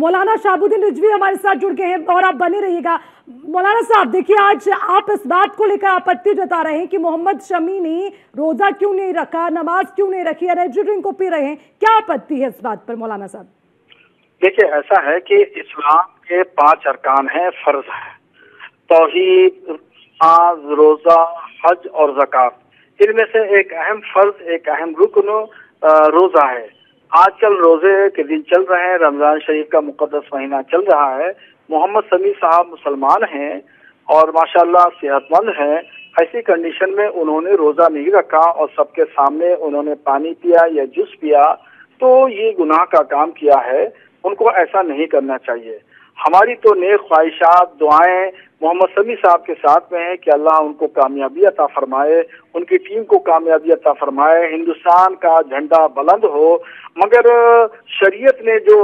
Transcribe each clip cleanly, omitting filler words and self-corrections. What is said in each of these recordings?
मौलाना शहाबुद्दीन रिजवी हमारे साथ जुड़ गए हैं और आप बने रहिएगा। मौलाना साहब देखिए, आज आप इस बात को लेकर आपत्ति जता रहे हैं कि मोहम्मद शमी ने रोजा क्यों नहीं रखा, नमाज क्यों नहीं रखी, एनर्जी ड्रिंक को पी रहे हैं, क्या आपत्ति है इस बात पर मौलाना साहब? देखिए, ऐसा है कि इस्लाम के 5 अरकान हैं, फर्ज है, तौहीद, नमाज, रोजा, हज और ज़कात। इनमें से एक अहम फर्ज, एक अहम रुकन रोजा है। आजकल रोजे के दिन चल रहे हैं, रमजान शरीफ का मुकद्दस महीना चल रहा है। मोहम्मद शमी साहब मुसलमान हैं और माशाल्लाह सेहतमंद हैं। ऐसी कंडीशन में उन्होंने रोजा नहीं रखा और सबके सामने उन्होंने पानी पिया या जूस पिया, तो ये गुनाह का काम किया है। उनको ऐसा नहीं करना चाहिए। हमारी तो नेक ख्वाहिशात, दुआएं मोहम्मद शमी साहब के साथ में है कि अल्लाह उनको कामयाबी अता फरमाए, उनकी टीम को कामयाबी अता फरमाए, हिंदुस्तान का झंडा बुलंद हो। मगर शरीयत ने जो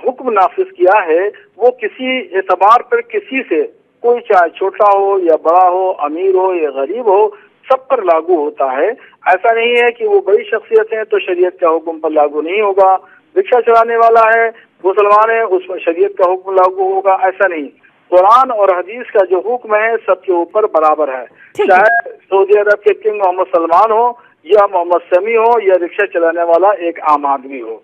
हुक्म नाफिज किया है वो किसी एतबार पर किसी से, कोई चाहे छोटा हो या बड़ा हो, अमीर हो या गरीब हो, सब पर लागू होता है। ऐसा नहीं है कि वो बड़ी शख्सियत है तो शरीयत का हुक्म पर लागू नहीं होगा। रिक्शा चलाने वाला है, मुसलमान है, उस पर शरीयत का हुक्म लागू होगा, ऐसा नहीं। कुरान और हदीस का जो हुक्म है सबके ऊपर बराबर है, चाहे सऊदी अरब के किंग मोहम्मद सलमान हो या मोहम्मद शमी हो या रिक्शा चलाने वाला एक आम आदमी हो।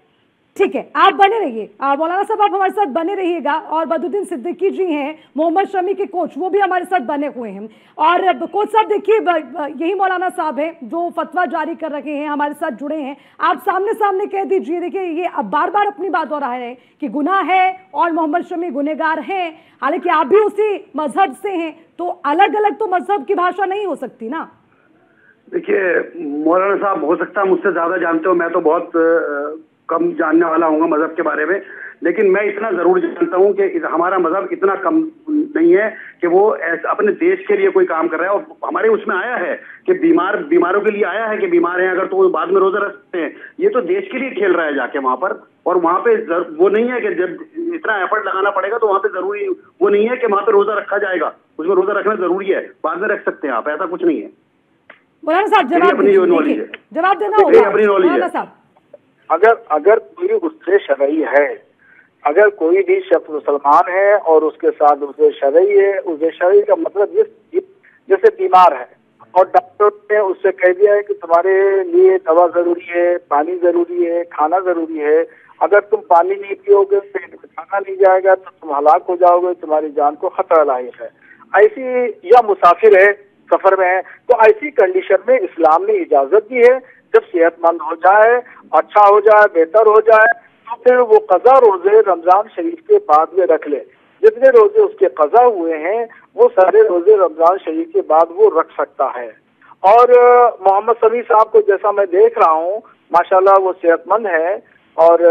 ठीक है, आप बने रहिए मौलाना साहब, आप हमारे साथ बने रहिएगा। और बदरुद्दीन सिद्दीकी जी हैं मोहम्मद शमी के कोच, वो भी हमारे साथ बने हुए हैं। और कोच साहब देखिए, यही मौलाना साहब हैं जो फतवा जारी कर रखे हैं, हमारे साथ जुड़े हैं। आप सामने सामने कह दीजिए। देखिए, ये अब बार बार अपनी बात हो रहा है कि गुनाह है और मोहम्मद शमी गुनहगार हैं, हालांकि आप भी उसी मजहब से हैं, तो अलग अलग तो मजहब की भाषा नहीं हो सकती ना। देखिए मौलाना साहब, हो सकता है मुझसे ज्यादा जानते हो, मैं तो बहुत कम जानने वाला हूँ मजहब के बारे में, लेकिन मैं इतना जरूर जानता हूँ कि हमारा मजहब इतना कम नहीं है कि वो अपने देश के लिए कोई काम कर रहा है। और हमारे उसमें आया है कि बीमारों के लिए आया है कि बीमार हैं अगर तो वो बाद में रोजा रख सकते हैं। ये तो देश के लिए खेल रहा है जाके वहां पर, और वहां पे वो नहीं है कि जब इतना एफर्ट लगाना पड़ेगा तो वहां पे जरूरी वो नहीं है कि वहां पे रोजा रखा जाएगा। उसमें रोजा रखना जरूरी है, बाद में रख सकते हैं आप, ऐसा कुछ नहीं है। मौलाना साहब जवाब देना होगा अपनी नॉलेज है। अगर कोई उससे शरई है, अगर कोई भी शख्स मुसलमान है और उसके साथ उससे शरई है, उससे शरई का मतलब जैसे बीमार है और डॉक्टर ने उससे कह दिया है कि तुम्हारे लिए दवा जरूरी है, पानी जरूरी है, खाना जरूरी है, अगर तुम पानी नहीं पियोगे, पेट में खाना नहीं जाएगा तो तुम हलाक हो जाओगे, तुम्हारी जान को खतरा लायक है, ऐसी, या मुसाफिर है, सफर में है, तो ऐसी कंडीशन में इस्लाम ने इजाजत दी है। जब सेहतमंद हो जाए, अच्छा हो जाए, बेहतर हो जाए, तो फिर वो कज़ा रोजे रमजान शरीफ के बाद में रख ले। जितने रोजे उसके कज़ा हुए हैं वो सारे रोजे रमजान शरीफ के बाद वो रख सकता है। और मोहम्मद शमी साहब को जैसा मैं देख रहा हूँ, माशाल्लाह वो सेहतमंद है और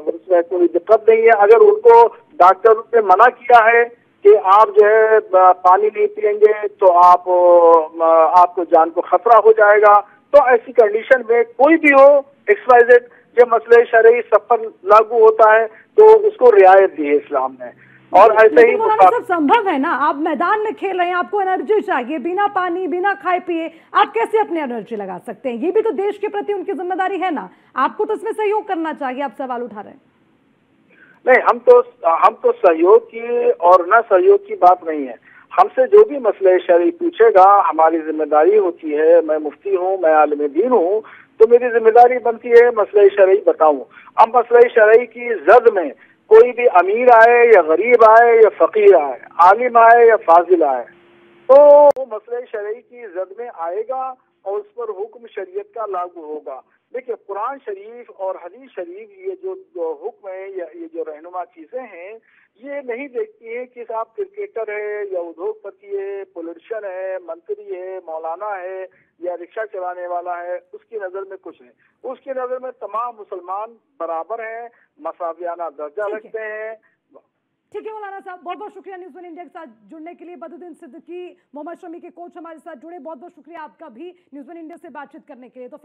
उसमें कोई दिक्कत नहीं है। अगर उनको डॉक्टर ने मना किया है कि आप जो है पानी नहीं पिएंगे तो आपको जान को खतरा हो जाएगा, तो ऐसी कंडीशन में कोई भी हो, एक्सवाइजेड, ये मसले शरई सब पर लागू होता है, तो उसको रियायत दी है इस्लाम ने। और ऐसे ही सब संभव है ना, आप मैदान में खेल रहे हैं, आपको एनर्जी चाहिए, बिना पानी बिना खाए पिए आप कैसे अपनी एनर्जी लगा सकते हैं? ये भी तो देश के प्रति उनकी जिम्मेदारी है ना, आपको तो इसमें सहयोग करना चाहिए। आप सवाल उठा रहे हैं। नहीं, हम तो सहयोग की और न सहयोग की बात नहीं है। हमसे जो भी मसले शरई पूछेगा, हमारी जिम्मेदारी होती है। मैं मुफ्ती हूँ, मैं आलिम दीन हूँ, तो मेरी जिम्मेदारी बनती है मसले शरई बताऊं। अब मसले शरई की जद में कोई भी अमीर आए या गरीब आए या फकीर आए, आलिम आए या फाजिल आए, तो वो मसले शरई की जद में आएगा और उस पर हुक्म शरीयत का लागू होगा। देखिए, कुरान शरीफ और हदीस शरीफ, ये जो हुक्म है या ये जो रहनुमा चीजें हैं, ये नहीं देखती है कि आप क्रिकेटर है या उद्योगपति है, पॉलिटिशियन है, मंत्री है, मौलाना है या रिक्शा चलाने वाला है, उसकी नजर में कुछ नहीं। उसकी नजर में तमाम मुसलमान बराबर हैं, मसावियाना दर्जा रखते हैं। ठीक है मौलाना साहब, बहुत बहुत शुक्रिया न्यूज़ वन इंडिया के साथ जुड़ने के लिए। बदरुद्दीन सिद्दीकी, मोहम्मद शमी के कोच हमारे साथ जुड़े, बहुत बहुत शुक्रिया आपका भी न्यूज़ वन इंडिया से बातचीत करने के लिए। तो